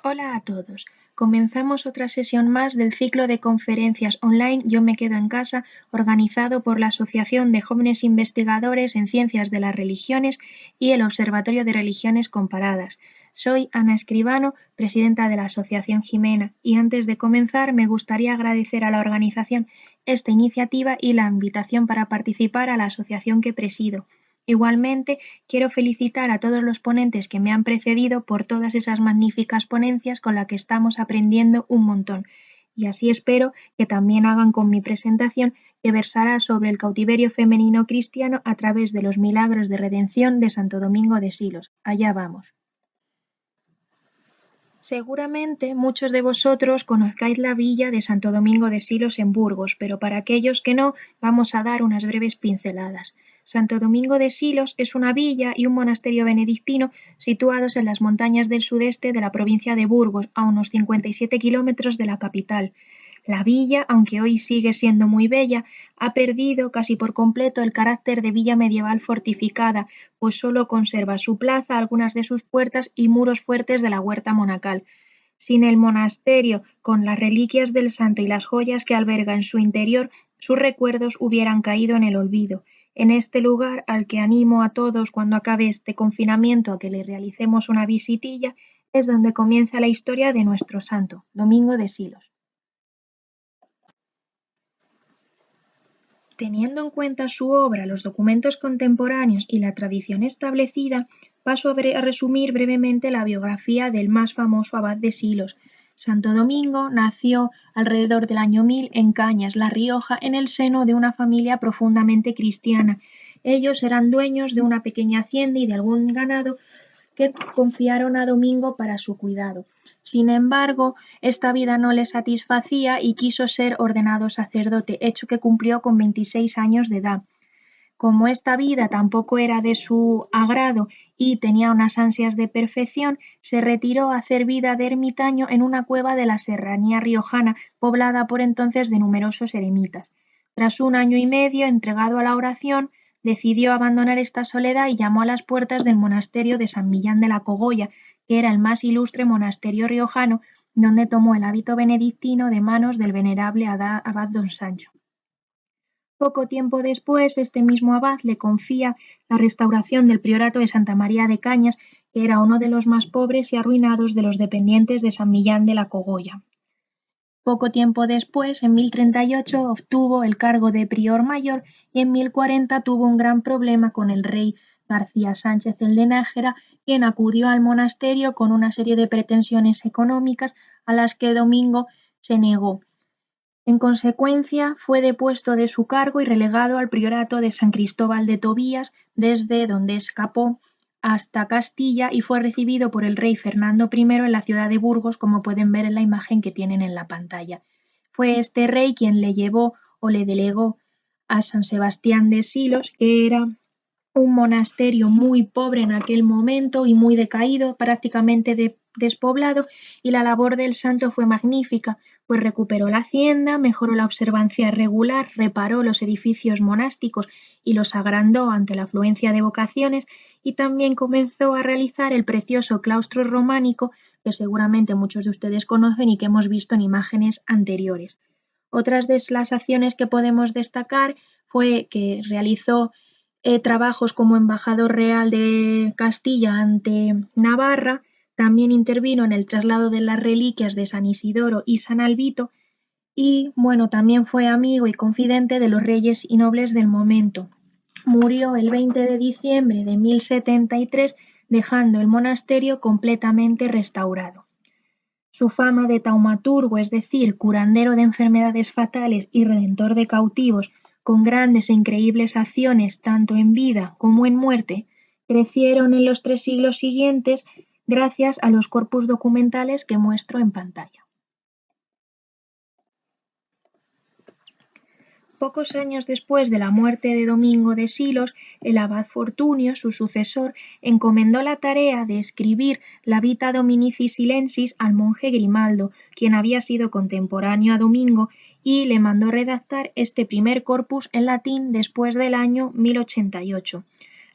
Hola a todos. Comenzamos otra sesión más del ciclo de conferencias online Yo me quedo en casa, organizado por la Asociación de Jóvenes Investigadores en Ciencias de las Religiones y el Observatorio de Religiones Comparadas. Soy Ana Escribano, presidenta de la Asociación Jimena, y antes de comenzar me gustaría agradecer a la organización esta iniciativa y la invitación para participar a la asociación que presido. Igualmente, quiero felicitar a todos los ponentes que me han precedido por todas esas magníficas ponencias con las que estamos aprendiendo un montón. Y así espero que también hagan con mi presentación, que versará sobre el cautiverio femenino cristiano a través de los milagros de redención de Santo Domingo de Silos. Allá vamos. Seguramente muchos de vosotros conozcáis la villa de Santo Domingo de Silos en Burgos, pero para aquellos que no, vamos a dar unas breves pinceladas. Santo Domingo de Silos es una villa y un monasterio benedictino situados en las montañas del sudeste de la provincia de Burgos, a unos 57 kilómetros de la capital. La villa, aunque hoy sigue siendo muy bella, ha perdido casi por completo el carácter de villa medieval fortificada, pues solo conserva su plaza, algunas de sus puertas y muros fuertes de la huerta monacal. Sin el monasterio, con las reliquias del santo y las joyas que alberga en su interior, sus recuerdos hubieran caído en el olvido. En este lugar, al que animo a todos cuando acabe este confinamiento a que le realicemos una visitilla, es donde comienza la historia de nuestro santo, Domingo de Silos. Teniendo en cuenta su obra, los documentos contemporáneos y la tradición establecida, paso a resumir brevemente la biografía del más famoso abad de Silos. Santo Domingo nació alrededor del año 1000 en Cañas, La Rioja, en el seno de una familia profundamente cristiana. Ellos eran dueños de una pequeña hacienda y de algún ganado que confiaron a Domingo para su cuidado. Sin embargo, esta vida no le satisfacía y quiso ser ordenado sacerdote, hecho que cumplió con 26 años de edad. Como esta vida tampoco era de su agrado y tenía unas ansias de perfección, se retiró a hacer vida de ermitaño en una cueva de la serranía riojana, poblada por entonces de numerosos eremitas. Tras un año y medio entregado a la oración, decidió abandonar esta soledad y llamó a las puertas del monasterio de San Millán de la Cogolla, que era el más ilustre monasterio riojano, donde tomó el hábito benedictino de manos del venerable abad don Sancho. Poco tiempo después, este mismo abad le confía la restauración del priorato de Santa María de Cañas, que era uno de los más pobres y arruinados de los dependientes de San Millán de la Cogolla. Poco tiempo después, en 1038, obtuvo el cargo de prior mayor y en 1040 tuvo un gran problema con el rey García Sánchez el de Nájera, quien acudió al monasterio con una serie de pretensiones económicas a las que Domingo se negó. En consecuencia, fue depuesto de su cargo y relegado al priorato de San Cristóbal de Tobías, desde donde escapó hasta Castilla y fue recibido por el rey Fernando I en la ciudad de Burgos, como pueden ver en la imagen que tienen en la pantalla. Fue este rey quien le llevó o le delegó a San Sebastián de Silos, que era un monasterio muy pobre en aquel momento y muy decaído, prácticamente despoblado, y la labor del santo fue magnífica, pues recuperó la hacienda, mejoró la observancia regular, reparó los edificios monásticos y los agrandó ante la afluencia de vocaciones, y también comenzó a realizar el precioso claustro románico que seguramente muchos de ustedes conocen y que hemos visto en imágenes anteriores. Otras de las acciones que podemos destacar fue que realizó trabajos como embajador real de Castilla ante Navarra, también intervino en el traslado de las reliquias de San Isidoro y San Albito y, bueno, también fue amigo y confidente de los reyes y nobles del momento. Murió el 20 de diciembre de 1073, dejando el monasterio completamente restaurado. Su fama de taumaturgo, es decir, curandero de enfermedades fatales y redentor de cautivos, con grandes e increíbles acciones tanto en vida como en muerte, crecieron en los 3 siglos siguientes gracias a los corpus documentales que muestro en pantalla. Pocos años después de la muerte de Domingo de Silos, el abad Fortunio, su sucesor, encomendó la tarea de escribir la Vita Dominici Silensis al monje Grimaldo, quien había sido contemporáneo a Domingo, y le mandó redactar este primer corpus en latín después del año 1088.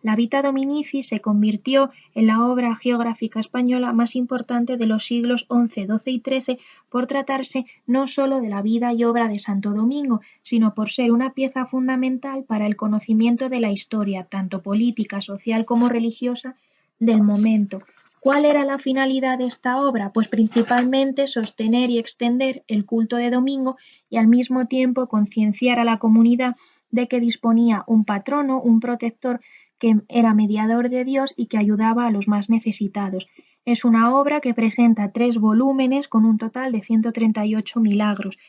La Vita Dominici se convirtió en la obra geográfica española más importante de los siglos XI, XII y XIII por tratarse no solo de la vida y obra de Santo Domingo, sino por ser una pieza fundamental para el conocimiento de la historia, tanto política, social como religiosa, del momento. ¿Cuál era la finalidad de esta obra? Pues principalmente sostener y extender el culto de Domingo y al mismo tiempo concienciar a la comunidad de que disponía un patrono, un protector que era mediador de Dios y que ayudaba a los más necesitados. Es una obra que presenta 3 volúmenes con un total de 138 milagros.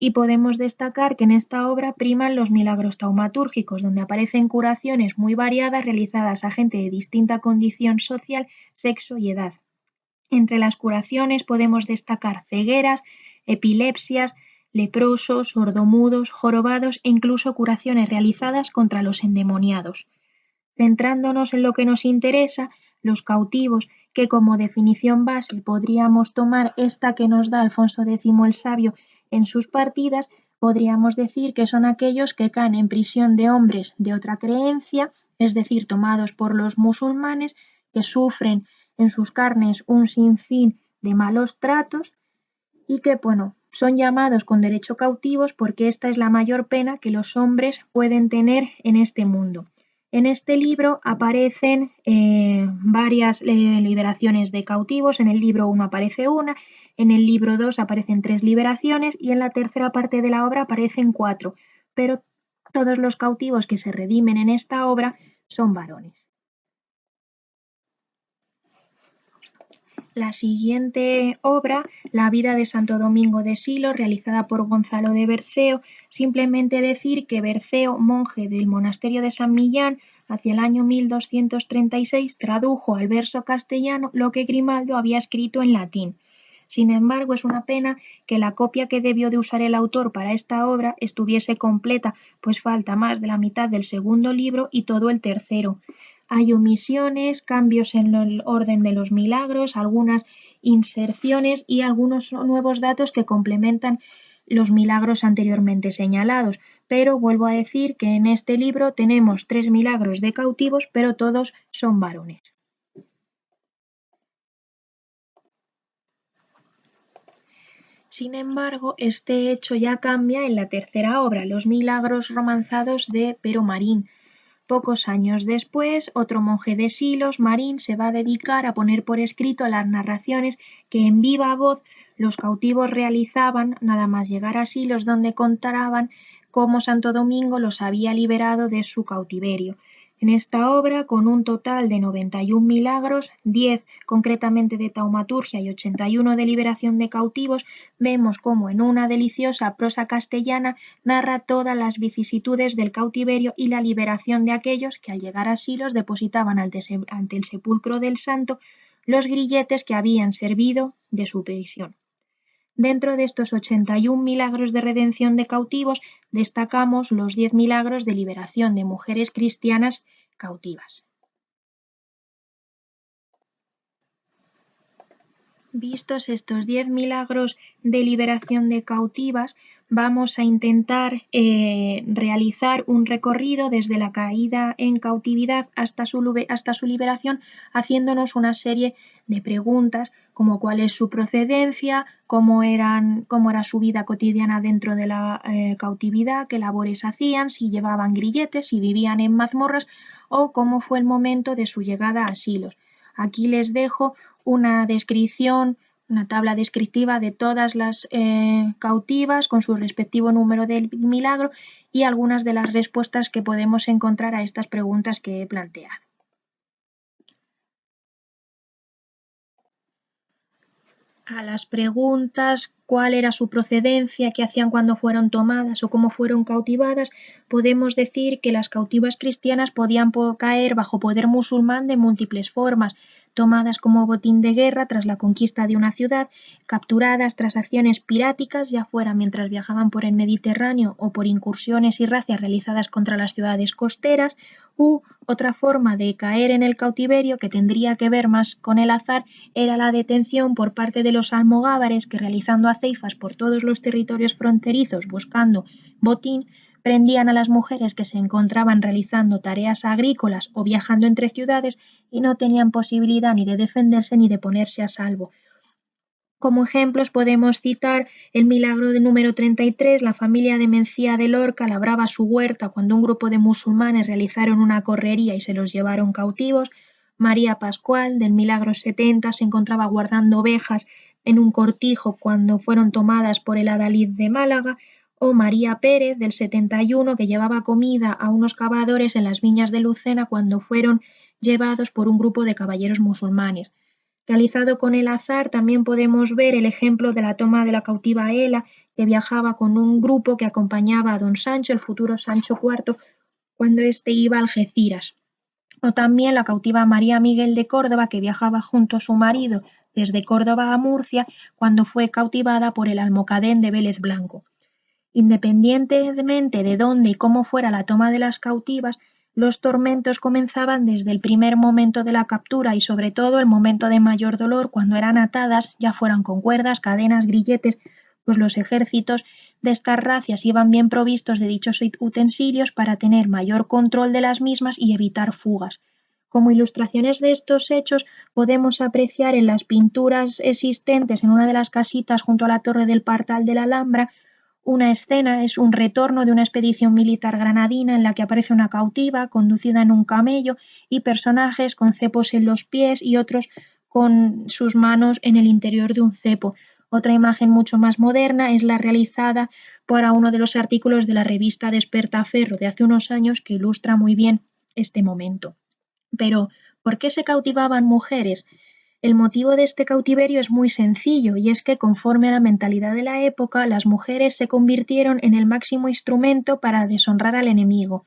Y podemos destacar que en esta obra priman los milagros taumatúrgicos, donde aparecen curaciones muy variadas realizadas a gente de distinta condición social, sexo y edad. Entre las curaciones podemos destacar cegueras, epilepsias, leprosos, sordomudos, jorobados e incluso curaciones realizadas contra los endemoniados. Centrándonos en lo que nos interesa, los cautivos, que como definición base podríamos tomar esta que nos da Alfonso X el Sabio en sus partidas, podríamos decir que son aquellos que caen en prisión de hombres de otra creencia, es decir, tomados por los musulmanes, que sufren en sus carnes un sinfín de malos tratos y que, bueno, son llamados con derecho cautivos porque esta es la mayor pena que los hombres pueden tener en este mundo. En este libro aparecen varias liberaciones de cautivos. En el libro 1 aparece una, en el libro 2 aparecen 3 liberaciones y en la tercera parte de la obra aparecen 4. Pero todos los cautivos que se redimen en esta obra son varones. La siguiente obra, La vida de Santo Domingo de Silos, realizada por Gonzalo de Berceo, simplemente decir que Berceo, monje del monasterio de San Millán, hacia el año 1236 tradujo al verso castellano lo que Grimaldo había escrito en latín. Sin embargo, es una pena que la copia que debió de usar el autor para esta obra estuviese completa, pues falta más de la mitad del segundo libro y todo el tercero. Hay omisiones, cambios en el orden de los milagros, algunas inserciones y algunos nuevos datos que complementan los milagros anteriormente señalados. Pero vuelvo a decir que en este libro tenemos 3 milagros de cautivos, pero todos son varones. Sin embargo, este hecho ya cambia en la tercera obra, Los milagros romanzados de Pero Marín. Pocos años después, otro monje de Silos, Marín, se va a dedicar a poner por escrito las narraciones que en viva voz los cautivos realizaban nada más llegar a Silos, donde contaban cómo Santo Domingo los había liberado de su cautiverio. En esta obra, con un total de 91 milagros, 10 concretamente de taumaturgia y 81 de liberación de cautivos, vemos cómo en una deliciosa prosa castellana narra todas las vicisitudes del cautiverio y la liberación de aquellos que al llegar a Silos depositaban ante el sepulcro del santo los grilletes que habían servido de su prisión. Dentro de estos 81 milagros de redención de cautivos, destacamos los 10 milagros de liberación de mujeres cristianas cautivas. Vistos estos 10 milagros de liberación de cautivas, vamos a intentar realizar un recorrido desde la caída en cautividad hasta su liberación, haciéndonos una serie de preguntas como cuál es su procedencia, cómo era su vida cotidiana dentro de la cautividad, qué labores hacían, si llevaban grilletes, si vivían en mazmorras o cómo fue el momento de su llegada a Silos. Aquí les dejo una descripción, una tabla descriptiva de todas las cautivas con su respectivo número de milagro y algunas de las respuestas que podemos encontrar a estas preguntas que he planteado. A las preguntas cuál era su procedencia, qué hacían cuando fueron tomadas o cómo fueron cautivadas, podemos decir que las cautivas cristianas podían caer bajo poder musulmán de múltiples formas, tomadas como botín de guerra tras la conquista de una ciudad, capturadas tras acciones piráticas, ya fuera mientras viajaban por el Mediterráneo o por incursiones y racias realizadas contra las ciudades costeras, u otra forma de caer en el cautiverio que tendría que ver más con el azar era la detención por parte de los almogávares que realizando aceifas por todos los territorios fronterizos buscando botín, Prendían a las mujeres que se encontraban realizando tareas agrícolas o viajando entre ciudades y no tenían posibilidad ni de defenderse ni de ponerse a salvo. Como ejemplos podemos citar el milagro de número 33, la familia de Mencía de Lorca labraba su huerta cuando un grupo de musulmanes realizaron una correría y se los llevaron cautivos. María Pascual, del milagro 70, se encontraba guardando ovejas en un cortijo cuando fueron tomadas por el adalid de Málaga. O María Pérez, del 71, que llevaba comida a unos cavadores en las viñas de Lucena cuando fueron llevados por un grupo de caballeros musulmanes. Realizado con el azar, también podemos ver el ejemplo de la toma de la cautiva Ela, que viajaba con un grupo que acompañaba a don Sancho, el futuro Sancho IV, cuando éste iba a Algeciras. O también la cautiva María Miguel de Córdoba, que viajaba junto a su marido desde Córdoba a Murcia, cuando fue cautivada por el almocadén de Vélez Blanco. Independientemente de dónde y cómo fuera la toma de las cautivas, los tormentos comenzaban desde el primer momento de la captura y sobre todo el momento de mayor dolor cuando eran atadas, ya fueran con cuerdas, cadenas, grilletes, pues los ejércitos de estas razas iban bien provistos de dichos utensilios para tener mayor control de las mismas y evitar fugas. Como ilustraciones de estos hechos podemos apreciar en las pinturas existentes en una de las casitas junto a la torre del Partal de la Alhambra una escena, es un retorno de una expedición militar granadina en la que aparece una cautiva conducida en un camello y personajes con cepos en los pies y otros con sus manos en el interior de un cepo. Otra imagen mucho más moderna es la realizada para uno de los artículos de la revista Despertaferro de hace unos años que ilustra muy bien este momento. Pero, ¿por qué se cautivaban mujeres? El motivo de este cautiverio es muy sencillo y es que conforme a la mentalidad de la época, las mujeres se convirtieron en el máximo instrumento para deshonrar al enemigo.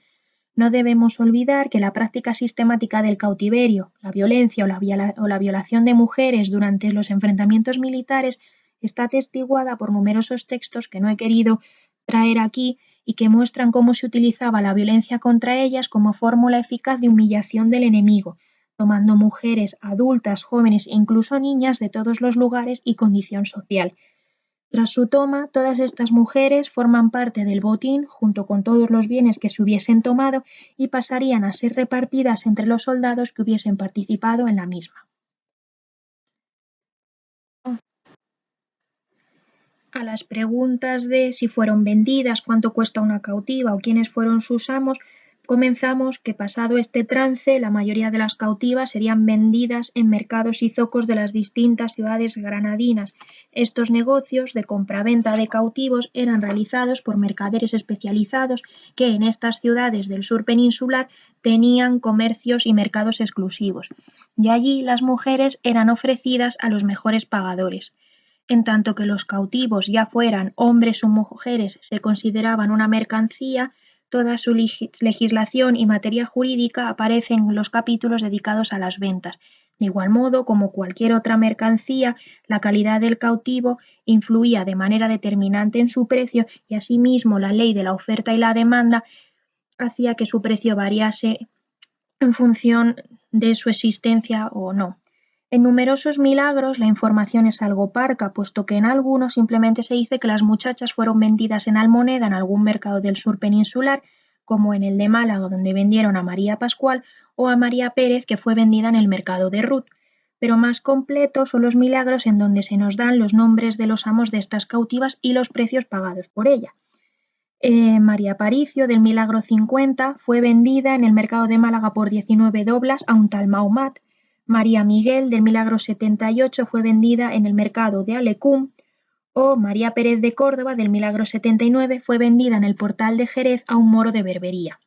No debemos olvidar que la práctica sistemática del cautiverio, la violencia o la violación de mujeres durante los enfrentamientos militares está atestiguada por numerosos textos que no he querido traer aquí y que muestran cómo se utilizaba la violencia contra ellas como fórmula eficaz de humillación del enemigo, tomando mujeres, adultas, jóvenes e incluso niñas de todos los lugares y condición social. Tras su toma, todas estas mujeres forman parte del botín junto con todos los bienes que se hubiesen tomado y pasarían a ser repartidas entre los soldados que hubiesen participado en la misma. A las preguntas de si fueron vendidas, cuánto cuesta una cautiva o quiénes fueron sus amos, comenzamos que pasado este trance, la mayoría de las cautivas serían vendidas en mercados y zocos de las distintas ciudades granadinas. Estos negocios de compraventa de cautivos eran realizados por mercaderes especializados que en estas ciudades del sur peninsular tenían comercios y mercados exclusivos. Y allí las mujeres eran ofrecidas a los mejores pagadores. En tanto que los cautivos, ya fueran hombres o mujeres, se consideraban una mercancía, toda su legislación y materia jurídica aparece en los capítulos dedicados a las ventas. De igual modo, como cualquier otra mercancía, la calidad del cautivo influía de manera determinante en su precio y asimismo la ley de la oferta y la demanda hacía que su precio variase en función de su existencia o no. En numerosos milagros la información es algo parca, puesto que en algunos simplemente se dice que las muchachas fueron vendidas en almoneda en algún mercado del sur peninsular, como en el de Málaga, donde vendieron a María Pascual, o a María Pérez, que fue vendida en el mercado de Ruth. Pero más completos son los milagros en donde se nos dan los nombres de los amos de estas cautivas y los precios pagados por ella. María Aparicio, del milagro 50, fue vendida en el mercado de Málaga por 19 doblas a un tal Maumat. María Miguel, del milagro 78, fue vendida en el mercado de Alecum. O María Pérez de Córdoba, del milagro 79, fue vendida en el portal de Jerez a un moro de Berbería.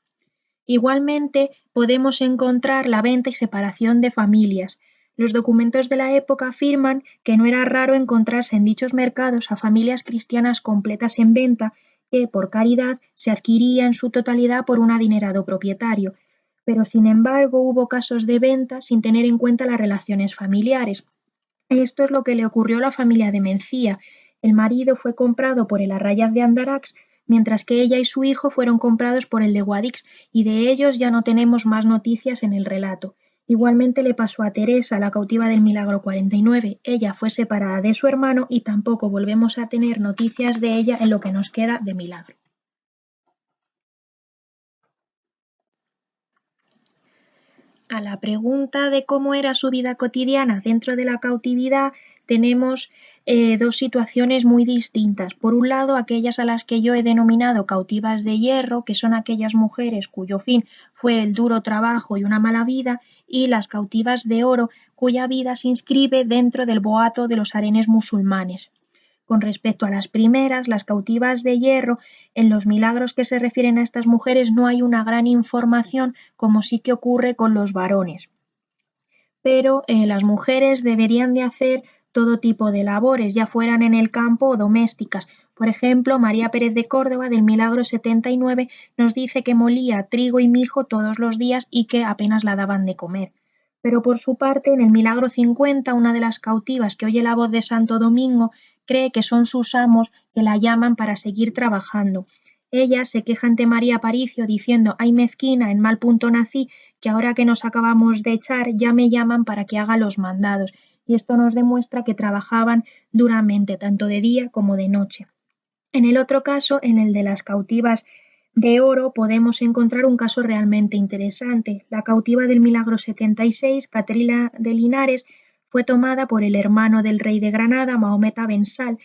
Igualmente, podemos encontrar la venta y separación de familias. Los documentos de la época afirman que no era raro encontrarse en dichos mercados a familias cristianas completas en venta que, por caridad, se adquiría en su totalidad por un adinerado propietario. Pero, sin embargo, hubo casos de venta sin tener en cuenta las relaciones familiares. Esto es lo que le ocurrió a la familia de Mencía. El marido fue comprado por el Arrayaz de Andarax, mientras que ella y su hijo fueron comprados por el de Guadix, y de ellos ya no tenemos más noticias en el relato. Igualmente le pasó a Teresa, la cautiva del milagro 49. Ella fue separada de su hermano y tampoco volvemos a tener noticias de ella en lo que nos queda de milagro. A la pregunta de cómo era su vida cotidiana dentro de la cautividad, tenemos dos situaciones muy distintas. Por un lado, aquellas a las que yo he denominado cautivas de hierro, que son aquellas mujeres cuyo fin fue el duro trabajo y una mala vida, y las cautivas de oro, cuya vida se inscribe dentro del boato de los harenes musulmanes. Con respecto a las primeras, las cautivas de hierro, en los milagros que se refieren a estas mujeres no hay una gran información como sí que ocurre con los varones. Pero las mujeres deberían de hacer todo tipo de labores, ya fueran en el campo o domésticas. Por ejemplo, María Pérez de Córdoba, del Milagro 79, nos dice que molía trigo y mijo todos los días y que apenas la daban de comer. Pero por su parte, en el Milagro 50, una de las cautivas que oye la voz de Santo Domingo cree que son sus amos que la llaman para seguir trabajando. Ella se queja ante María Aparicio diciendo: «Ay mezquina, en mal punto nací, que ahora que nos acabamos de echar ya me llaman para que haga los mandados». Y esto nos demuestra que trabajaban duramente, tanto de día como de noche. En el otro caso, en el de las cautivas de oro, podemos encontrar un caso realmente interesante. La cautiva del Milagro 76, Catrina de Linares, fue tomada por el hermano del rey de Granada, Mahomet Abençal,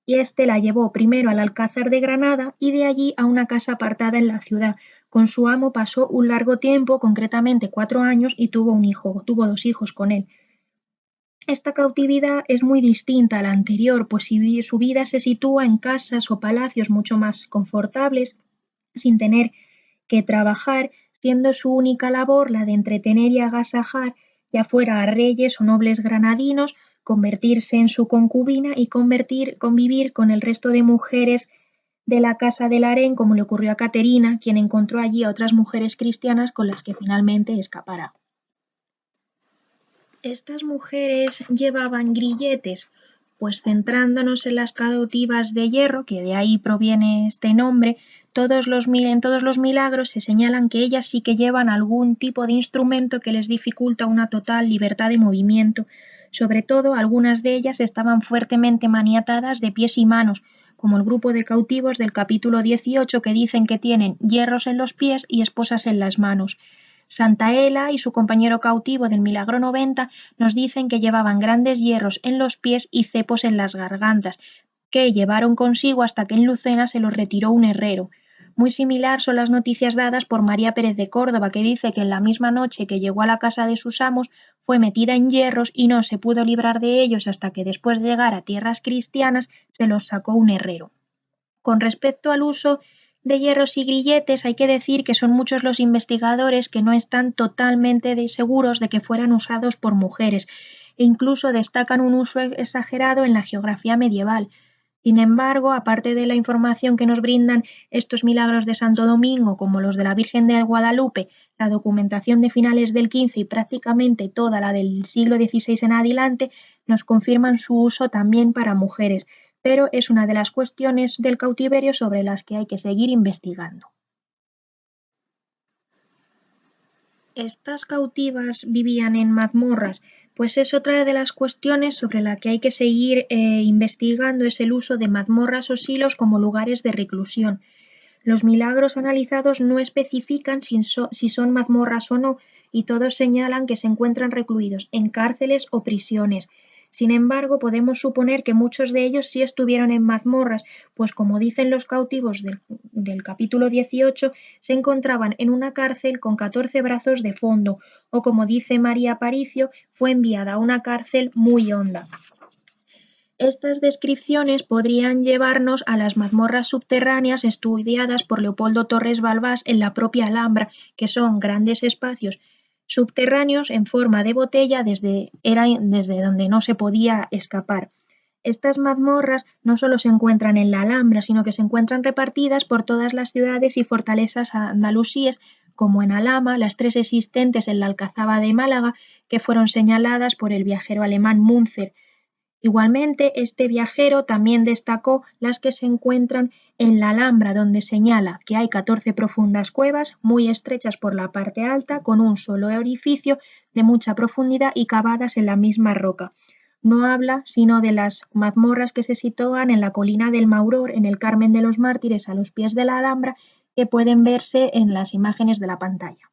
y este la llevó primero al Alcázar de Granada y de allí a una casa apartada en la ciudad. Con su amo pasó un largo tiempo, concretamente 4 años, y tuvo 2 hijos con él. Esta cautividad es muy distinta a la anterior, pues su vida se sitúa en casas o palacios mucho más confortables, sin tener que trabajar, siendo su única labor la de entretener y agasajar, ya fuera a reyes o nobles granadinos, convertirse en su concubina y convivir con el resto de mujeres de la casa del harén, como le ocurrió a Caterina, quien encontró allí a otras mujeres cristianas con las que finalmente escapará. Estas mujeres llevaban grilletes, pues centrándonos en las cautivas de hierro, que de ahí proviene este nombre, en todos los milagros se señalan que ellas sí que llevan algún tipo de instrumento que les dificulta una total libertad de movimiento. Sobre todo, algunas de ellas estaban fuertemente maniatadas de pies y manos, como el grupo de cautivos del capítulo 18 que dicen que tienen hierros en los pies y esposas en las manos. Santa Ela y su compañero cautivo del Milagro 90 nos dicen que llevaban grandes hierros en los pies y cepos en las gargantas, que llevaron consigo hasta que en Lucena se los retiró un herrero. Muy similar son las noticias dadas por María Pérez de Córdoba, que dice que en la misma noche que llegó a la casa de sus amos fue metida en hierros y no se pudo librar de ellos hasta que después de llegar a tierras cristianas se los sacó un herrero. Con respecto al uso de hierros y grilletes, hay que decir que son muchos los investigadores que no están totalmente seguros de que fueran usados por mujeres, e incluso destacan un uso exagerado en la geografía medieval. Sin embargo, aparte de la información que nos brindan estos milagros de Santo Domingo, como los de la Virgen de Guadalupe, la documentación de finales del XV y prácticamente toda la del siglo XVI en adelante, nos confirman su uso también para mujeres, pero es una de las cuestiones del cautiverio sobre las que hay que seguir investigando. ¿Estas cautivas vivían en mazmorras? Pues es otra de las cuestiones sobre la que hay que seguir investigando, es el uso de mazmorras o silos como lugares de reclusión. Los milagros analizados no especifican si son mazmorras o no, y todos señalan que se encuentran recluidos en cárceles o prisiones. Sin embargo, podemos suponer que muchos de ellos sí estuvieron en mazmorras, pues como dicen los cautivos del capítulo 18, se encontraban en una cárcel con 14 brazos de fondo, o como dice María Aparicio, fue enviada a una cárcel muy honda. Estas descripciones podrían llevarnos a las mazmorras subterráneas estudiadas por Leopoldo Torres Balbás en la propia Alhambra, que son grandes espacios subterráneos en forma de botella desde donde no se podía escapar. Estas mazmorras no solo se encuentran en la Alhambra, sino que se encuentran repartidas por todas las ciudades y fortalezas andalusíes, como en Alhama, las 3 existentes en la Alcazaba de Málaga, que fueron señaladas por el viajero alemán Münzer. Igualmente, este viajero también destacó las que se encuentran en la Alhambra, donde señala que hay 14 profundas cuevas, muy estrechas por la parte alta, con un solo orificio de mucha profundidad y cavadas en la misma roca. No habla sino de las mazmorras que se sitúan en la colina del Mauror, en el Carmen de los Mártires, a los pies de la Alhambra, que pueden verse en las imágenes de la pantalla.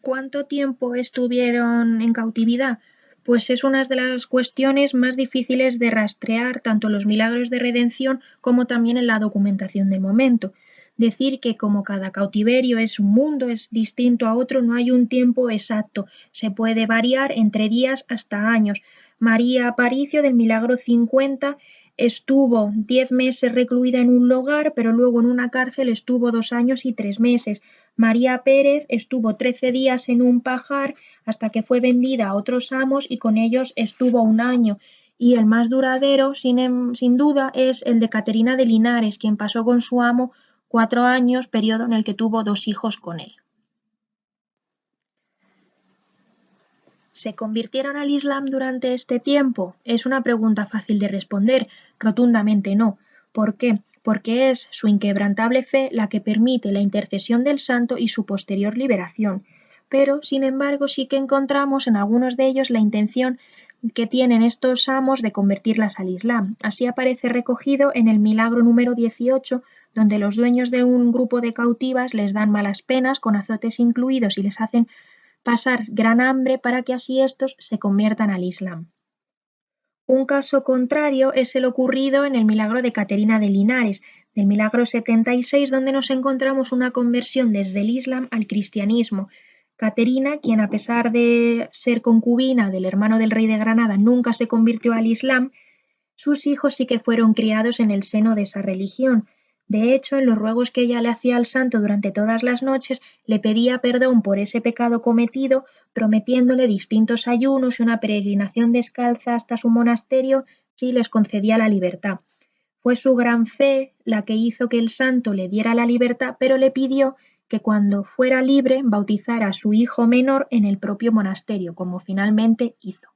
¿Cuánto tiempo estuvieron en cautividad? Pues es una de las cuestiones más difíciles de rastrear, tanto en los milagros de redención como también en la documentación del momento. Decir que como cada cautiverio es un mundo, es distinto a otro, no hay un tiempo exacto. Se puede variar entre días hasta años. María Aparicio del Milagro 50 estuvo 10 meses recluida en un lugar, pero luego en una cárcel estuvo 2 años y 3 meses. María Pérez estuvo 13 días en un pajar hasta que fue vendida a otros amos y con ellos estuvo 1 año. Y el más duradero, sin duda, es el de Caterina de Linares, quien pasó con su amo 4 años, periodo en el que tuvo 2 hijos con él. ¿Se convirtieron al Islam durante este tiempo? Es una pregunta fácil de responder. Rotundamente no. ¿Por qué? Porque es su inquebrantable fe la que permite la intercesión del santo y su posterior liberación. Pero, sin embargo, sí que encontramos en algunos de ellos la intención que tienen estos amos de convertirlas al Islam. Así aparece recogido en el milagro número 18, donde los dueños de un grupo de cautivas les dan malas penas, con azotes incluidos, y les hacen pasar gran hambre para que así estos se conviertan al Islam. Un caso contrario es el ocurrido en el milagro de Caterina de Linares, del milagro 76, donde nos encontramos una conversión desde el Islam al cristianismo. Caterina, quien a pesar de ser concubina del hermano del rey de Granada nunca se convirtió al Islam, sus hijos sí que fueron criados en el seno de esa religión. De hecho, en los ruegos que ella le hacía al santo durante todas las noches, le pedía perdón por ese pecado cometido, prometiéndole distintos ayunos y una peregrinación descalza hasta su monasterio si les concedía la libertad. Fue su gran fe la que hizo que el santo le diera la libertad, pero le pidió que cuando fuera libre bautizara a su hijo menor en el propio monasterio, como finalmente hizo.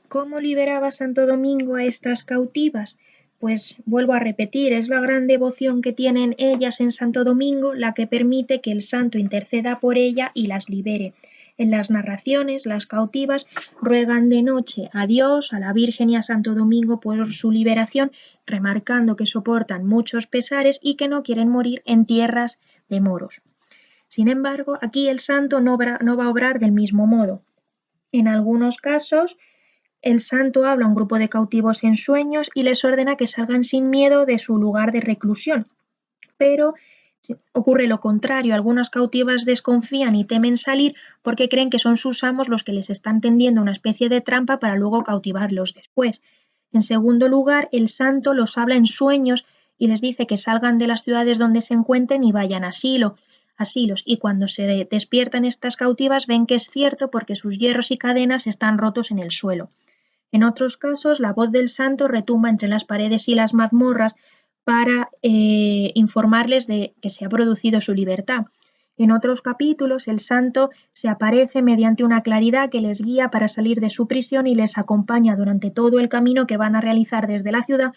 ¿Cómo liberaba Santo Domingo a estas cautivas? Pues vuelvo a repetir, es la gran devoción que tienen ellas en Santo Domingo la que permite que el santo interceda por ella y las libere. En las narraciones, las cautivas ruegan de noche a Dios, a la Virgen y a Santo Domingo por su liberación, remarcando que soportan muchos pesares y que no quieren morir en tierras de moros. Sin embargo, aquí el santo no va a obrar del mismo modo. En algunos casos, el santo habla a un grupo de cautivos en sueños y les ordena que salgan sin miedo de su lugar de reclusión. Pero ocurre lo contrario, algunas cautivas desconfían y temen salir porque creen que son sus amos los que les están tendiendo una especie de trampa para luego cautivarlos después. En segundo lugar, el santo los habla en sueños y les dice que salgan de las ciudades donde se encuentren y vayan a asilos, y cuando se despiertan estas cautivas ven que es cierto porque sus hierros y cadenas están rotos en el suelo. En otros casos, la voz del santo retumba entre las paredes y las mazmorras para informarles de que se ha producido su libertad. En otros capítulos, el santo se aparece mediante una claridad que les guía para salir de su prisión y les acompaña durante todo el camino que van a realizar desde la ciudad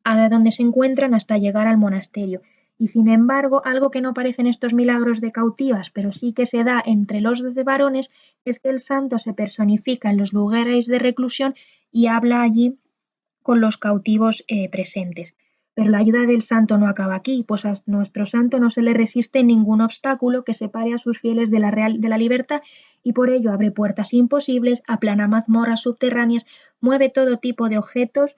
a donde se encuentran hasta llegar al monasterio. Y sin embargo, algo que no aparece en estos milagros de cautivas, pero sí que se da entre los de varones, es que el santo se personifica en los lugares de reclusión y habla allí con los cautivos presentes. Pero la ayuda del santo no acaba aquí, pues a nuestro santo no se le resiste ningún obstáculo que separe a sus fieles de la libertad y por ello abre puertas imposibles, aplana mazmorras subterráneas, mueve todo tipo de objetos,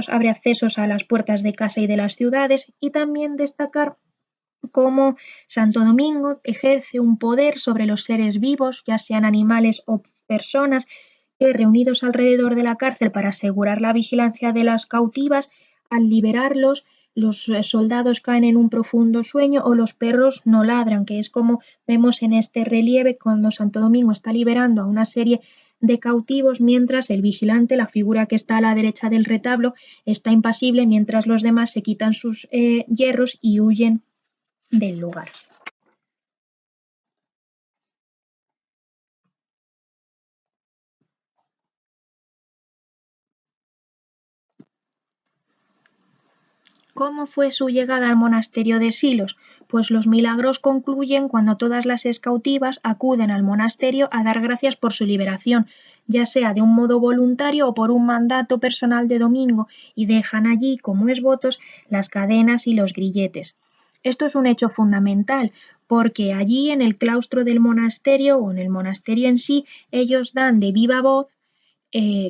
abre accesos a las puertas de casa y de las ciudades y también destacar cómo Santo Domingo ejerce un poder sobre los seres vivos, ya sean animales o personas, que reunidos alrededor de la cárcel para asegurar la vigilancia de las cautivas, al liberarlos, los soldados caen en un profundo sueño o los perros no ladran, que es como vemos en este relieve cuando Santo Domingo está liberando a una serie de cautivos, mientras el vigilante, la figura que está a la derecha del retablo, está impasible, mientras los demás se quitan sus hierros y huyen del lugar. ¿Cómo fue su llegada al monasterio de Silos? Pues los milagros concluyen cuando todas las cautivas acuden al monasterio a dar gracias por su liberación, ya sea de un modo voluntario o por un mandato personal de Domingo, y dejan allí como esvotos las cadenas y los grilletes. Esto es un hecho fundamental, porque allí en el claustro del monasterio o en el monasterio en sí, ellos dan de viva voz,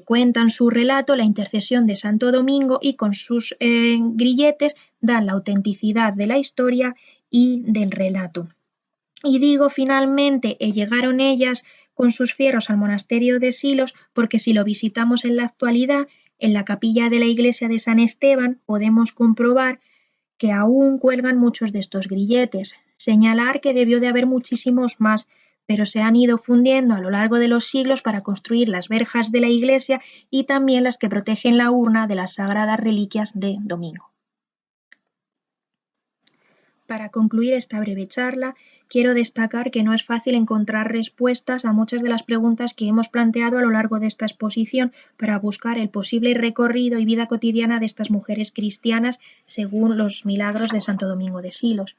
cuentan su relato, la intercesión de Santo Domingo y con sus grilletes dan la autenticidad de la historia y del relato. Y digo finalmente, llegaron ellas con sus fierros al monasterio de Silos, porque si lo visitamos en la actualidad, en la capilla de la iglesia de San Esteban podemos comprobar que aún cuelgan muchos de estos grilletes. Señalar que debió de haber muchísimos más, pero se han ido fundiendo a lo largo de los siglos para construir las verjas de la iglesia y también las que protegen la urna de las sagradas reliquias de Domingo. Para concluir esta breve charla, quiero destacar que no es fácil encontrar respuestas a muchas de las preguntas que hemos planteado a lo largo de esta exposición para buscar el posible recorrido y vida cotidiana de estas mujeres cristianas según los milagros de Santo Domingo de Silos.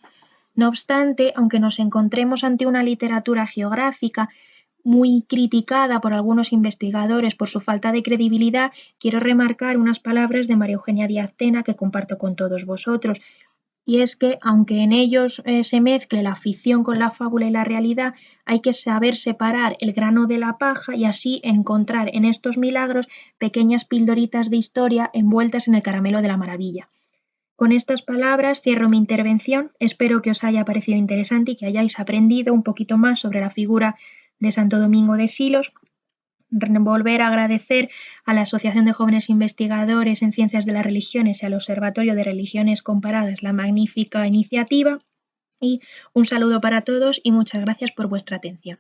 No obstante, aunque nos encontremos ante una literatura geográfica muy criticada por algunos investigadores por su falta de credibilidad, quiero remarcar unas palabras de María Eugenia Díaz Tena que comparto con todos vosotros. Y es que, aunque en ellos se mezcle la ficción con la fábula y la realidad, hay que saber separar el grano de la paja y así encontrar en estos milagros pequeñas pildoritas de historia envueltas en el caramelo de la maravilla. Con estas palabras cierro mi intervención. Espero que os haya parecido interesante y que hayáis aprendido un poquito más sobre la figura de Santo Domingo de Silos. Volver a agradecer a la Asociación de Jóvenes Investigadores en Ciencias de las Religiones y al Observatorio de Religiones Comparadas la magnífica iniciativa y un saludo para todos y muchas gracias por vuestra atención.